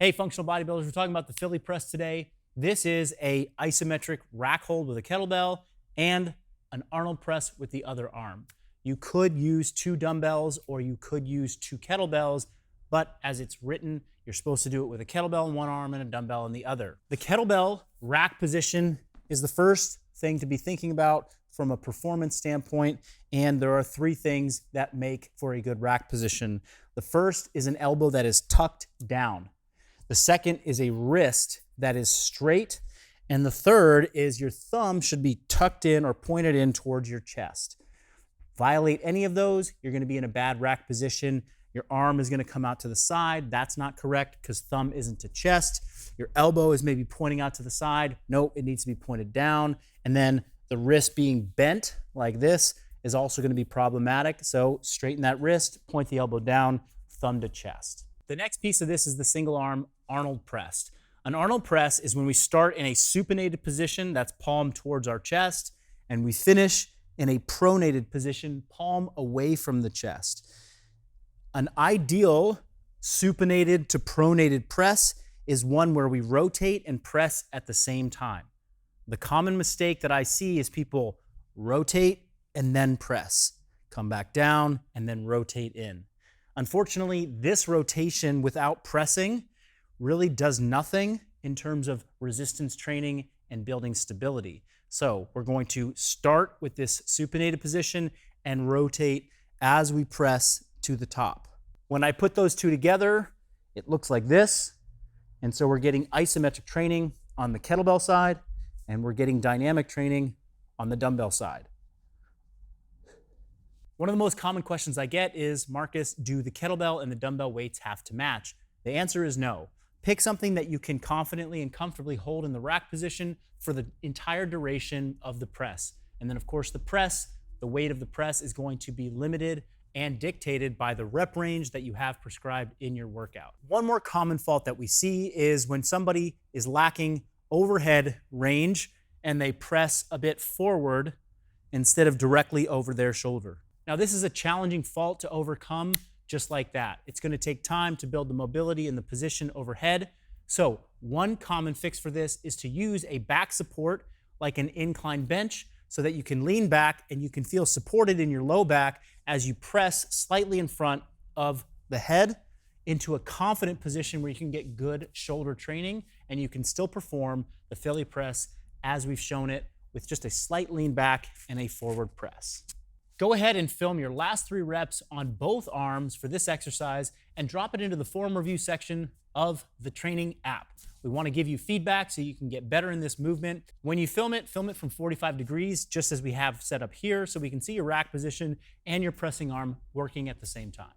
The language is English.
Hey, functional bodybuilders, we're talking about the Philly press today. This is a isometric rack hold with a kettlebell and an Arnold press with the other arm. You could use two dumbbells or you could use two kettlebells, but as it's written, you're supposed to do it with a kettlebell in one arm and a dumbbell in the other. The kettlebell rack position is the first thing to be thinking about from a performance standpoint, and there are three things that make for a good rack position. The first is an elbow that is tucked down. The second is a wrist that is straight. And the third is your thumb should be tucked in or pointed in towards your chest. Violate any of those, you're gonna be in a bad rack position. Your arm is gonna come out to the side. That's not correct because thumb isn't to chest. Your elbow is maybe pointing out to the side. No, it needs to be pointed down. And then the wrist being bent like this is also gonna be problematic. So straighten that wrist, point the elbow down, thumb to chest. The next piece of this is the single arm Arnold press. An Arnold press is when we start in a supinated position, that's palm towards our chest, and we finish in a pronated position, palm away from the chest. An ideal supinated to pronated press is one where we rotate and press at the same time. The common mistake that I see is people rotate and then press, come back down and then rotate in. Unfortunately, this rotation without pressing really does nothing in terms of resistance training and building stability. So we're going to start with this supinated position and rotate as we press to the top. When I put those two together, it looks like this. And so we're getting isometric training on the kettlebell side, and we're getting dynamic training on the dumbbell side. One of the most common questions I get is, Marcus, do the kettlebell and the dumbbell weights have to match? The answer is no. Pick something that you can confidently and comfortably hold in the rack position for the entire duration of the press. And then of course the press, the weight of the press is going to be limited and dictated by the rep range that you have prescribed in your workout. One more common fault that we see is when somebody is lacking overhead range and they press a bit forward instead of directly over their shoulder. Now this is a challenging fault to overcome. Just like that. It's going to take time to build the mobility in the position overhead. So one common fix for this is to use a back support like an incline bench so that you can lean back and you can feel supported in your low back as you press slightly in front of the head into a confident position where you can get good shoulder training and you can still perform the Philly press as we've shown it with just a slight lean back and a forward press. Go ahead and film your last 3 reps on both arms for this exercise and drop it into the form review section of the training app. We want to give you feedback so you can get better in this movement. When you film it from 45 degrees, just as we have set up here, so we can see your rack position and your pressing arm working at the same time.